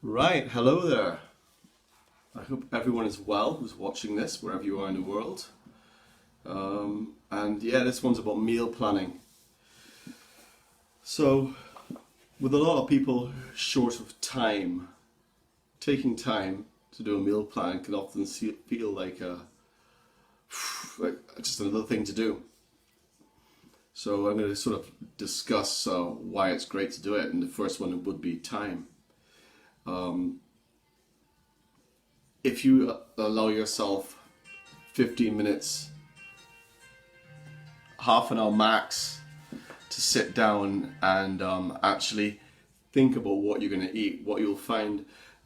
Right, hello there. I hope everyone is well who's watching this, wherever you are in the world. And yeah, this one's about meal planning. So, with a lot of people short of time, taking time to do a meal plan can often feel like just another thing to do. So, I'm going to sort of discuss why it's great to do it, and the first one would be time. If you allow yourself 15 minutes, half an hour max, to sit down and actually think about what you're going to eat, what you'll find,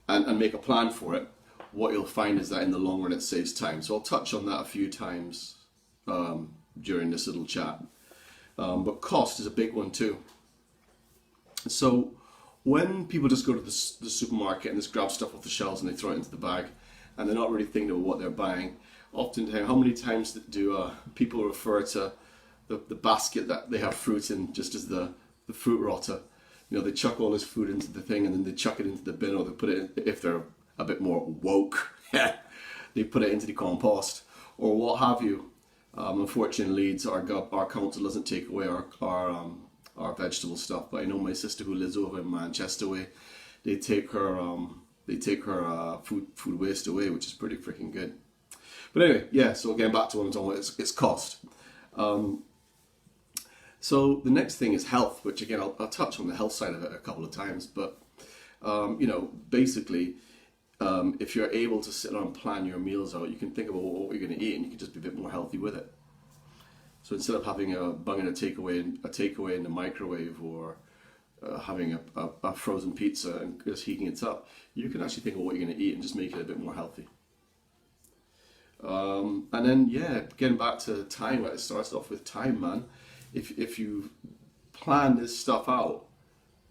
and make a plan for it, what you'll find is that in the long run it saves time. So I'll touch on that a few times during this little chat. But cost is a big one too. So when people just go to the supermarket and just grab stuff off the shelves and they throw it into the bag, and they're not really thinking about what they're buying, oftentimes, how many times do people refer to the basket that they have fruit in just as the fruit rotter? You know, they chuck all this food into the thing and then they chuck it into the bin, or they put it in, if they're a bit more woke, they put it into the compost or what have you. Unfortunately, Leeds, our council doesn't take away our vegetable stuff, but I know my sister who lives over in Manchester way, they take her food waste away, which is pretty freaking good. But anyway, yeah. So getting back to what I'm talking about, it's cost. So the next thing is health, which again I'll touch on the health side of it a couple of times. But basically, if you're able to sit down and plan your meals out, you can think about what you're going to eat, and you can just be a bit more healthy with it. So instead of having bunging a takeaway in the microwave, or having a frozen pizza and just heating it up, you can actually think of what you're going to eat and just make it a bit more healthy. And then, yeah, getting back to time, it starts off with time, man. If you plan this stuff out,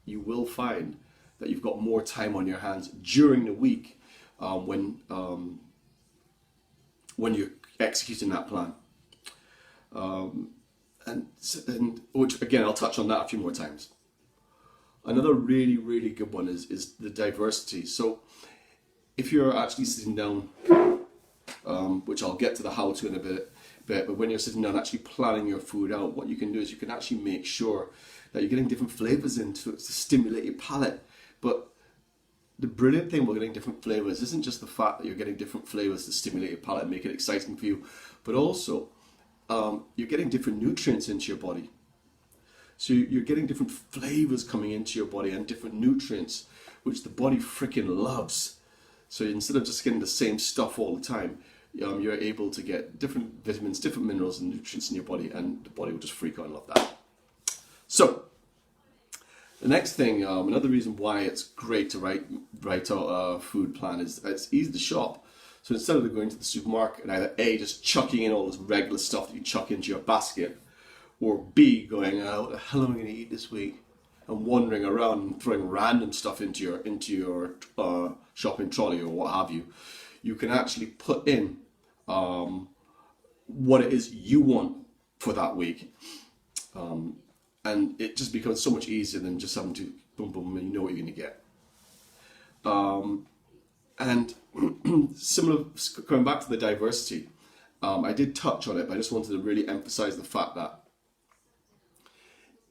you will find that you've got more time on your hands during the week when you're executing that plan. And which again, I'll touch on that a few more times. Another really, really good one is the diversity. So if you're actually sitting down, which I'll get to the how to in a bit, but when you're sitting down actually planning your food out, what you can do is you can actually make sure that you're getting different flavors in to stimulate your palate. But the brilliant thing about getting different flavors isn't just the fact that you're getting different flavors to stimulate your palate and make it exciting for you, but also you're getting different nutrients into your body. So you're getting different flavors coming into your body and different nutrients, which the body freaking loves. So instead of just getting the same stuff all the time, you're able to get different vitamins, different minerals and nutrients in your body, and the body will just freak out and love that. So the next thing, another reason why it's great to write out a food plan is it's easy to shop. So instead of going to the supermarket and either A, just chucking in all this regular stuff that you chuck into your basket, or B, going, what the hell am I going to eat this week? And wandering around and throwing random stuff into your shopping trolley or what have you, you can actually put in what it is you want for that week. And it just becomes so much easier than just having to boom, boom, and you know what you're going to get. And similar, going back to the diversity, I did touch on it, but I just wanted to really emphasize the fact that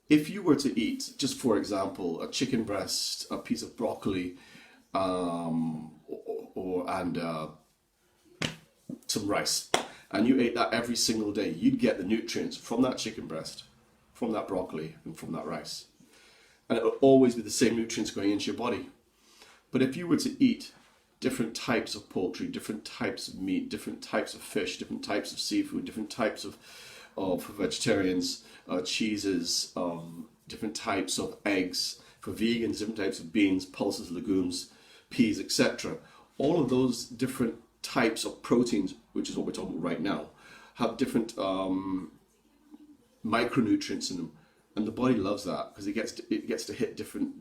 if you were to eat, just for example, a chicken breast, a piece of broccoli, and some rice, and you ate that every single day, you'd get the nutrients from that chicken breast, from that broccoli, and from that rice. And it would always be the same nutrients going into your body. But if you were to eat different types of poultry, different types of meat, different types of fish, different types of seafood, different types of for vegetarians, cheeses, different types of eggs, for vegans, different types of beans, pulses, legumes, peas, etc. All of those different types of proteins, which is what we're talking about right now, have different micronutrients in them, and the body loves that because it gets to hit different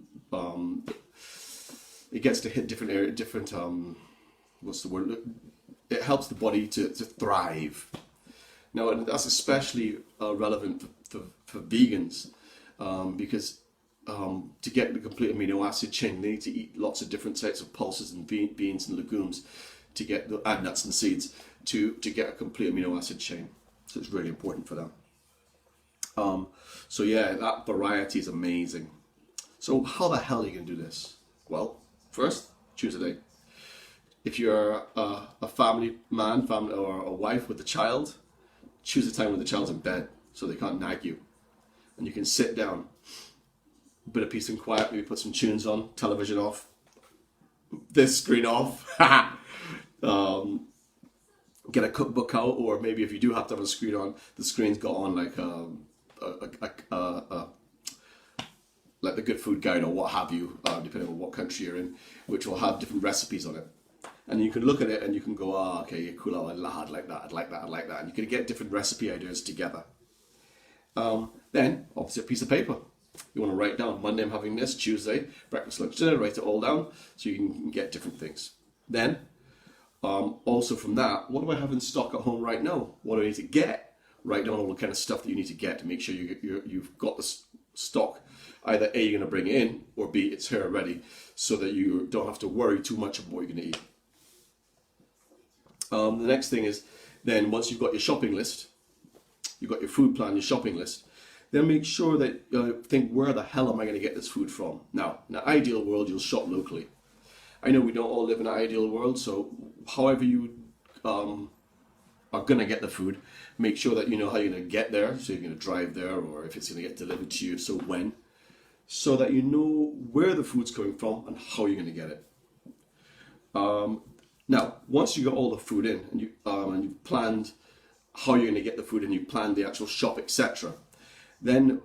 what's the word? It helps the body to thrive. Now, and that's especially relevant for vegans because to get the complete amino acid chain, they need to eat lots of different types of pulses and beans and legumes to get and nuts and seeds to get a complete amino acid chain. So it's really important for them. So yeah, that variety is amazing. So how the hell are you going to do this? Well, first, choose a day. If you're a family man, family or a wife with a child, choose a time when the child's in bed so they can't nag you. And you can sit down, a bit of peace and quiet, maybe put some tunes on, television off, this screen off, get a cookbook out, or maybe if you do have to have a screen on, the screen's got on like the Good Food Guide or what have you, depending on what country you're in, which will have different recipes on it. And you can look at it and you can go, okay, yeah, cool, I'd like that, I'd like that, I'd like that. And you can get different recipe ideas together. Then, obviously, a piece of paper. You want to write down, Monday I'm having this, Tuesday, breakfast, lunch, dinner, write it all down so you can get different things. Then, also from that, what do I have in stock at home right now? What do I need to get? Write down all the kind of stuff that you need to get to make sure you've got the stock. Either A, you're going to bring it in, or B, it's here already, so that you don't have to worry too much about what you're going to eat. The next thing is, then once you've got your shopping list, you've got your food plan, your shopping list, then make sure that think, where the hell am I going to get this food from? Now, in an ideal world, you'll shop locally. I know we don't all live in an ideal world, so however you are going to get the food, make sure that you know how you're going to get there, so you're going to drive there, or if it's going to get delivered to you, so when, so that you know where the food's coming from and how you're going to get it. Now, once you got all the food in and you've planned how you're going to get the food and you planned the actual shop, etc., then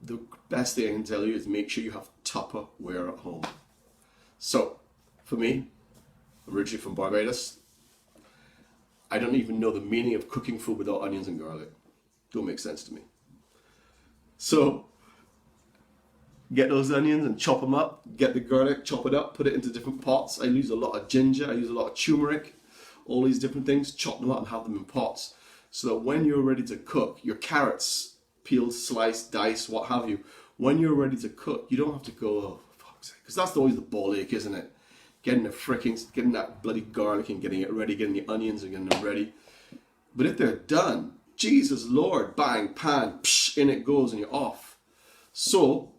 the best thing I can tell you is make sure you have Tupperware at home. So, for me, originally from Barbados, I don't even know the meaning of cooking food without onions and garlic. Don't make sense to me. So, get those onions and chop them up, get the garlic, chop it up, put it into different pots. I use a lot of ginger, I use a lot of turmeric, all these different things, chop them up and have them in pots. So that when you're ready to cook, your carrots, peeled, sliced, diced, what have you, when you're ready to cook, you don't have to go, oh, for fuck's sake, because that's always the ball ache, isn't it? Getting that bloody garlic and getting it ready, getting the onions and getting them ready. But if they're done, Jesus Lord, bang, pan, psh, in it goes and you're off. So,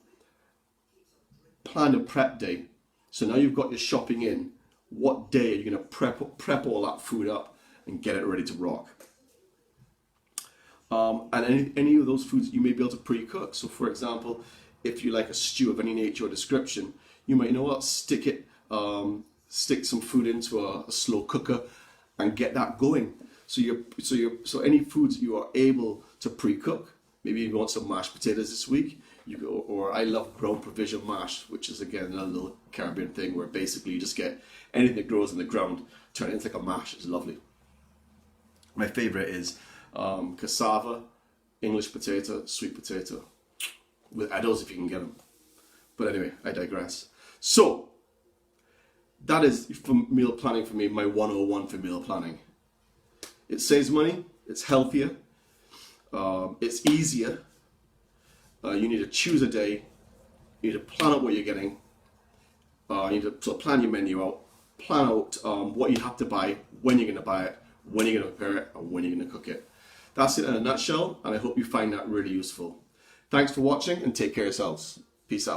plan a prep day. So now you've got your shopping in. What day are you going to prep all that food up and get it ready to rock? And any of those foods you may be able to pre-cook. So for example, if you like a stew of any nature or description, you might know what, stick some food into a slow cooker and get that going. So any foods you are able to pre-cook. Maybe you want some mashed potatoes this week. Or I love ground provision mash, which is again another little Caribbean thing where basically you just get anything that grows in the ground, turn it into like a mash. It's lovely. My favorite is cassava, English potato, sweet potato, with addos if you can get them. But anyway, I digress. So that is for meal planning for me, my 101 for meal planning. It saves money, it's healthier, it's easier. You need to choose a day, you need to plan out what you're getting, you need to sort of plan your menu out, plan out what you have to buy, when you're going to buy it, when you're going to prepare it, and when you're going to cook it. That's it in a nutshell, and I hope you find that really useful. Thanks for watching, and take care of yourselves. Peace out.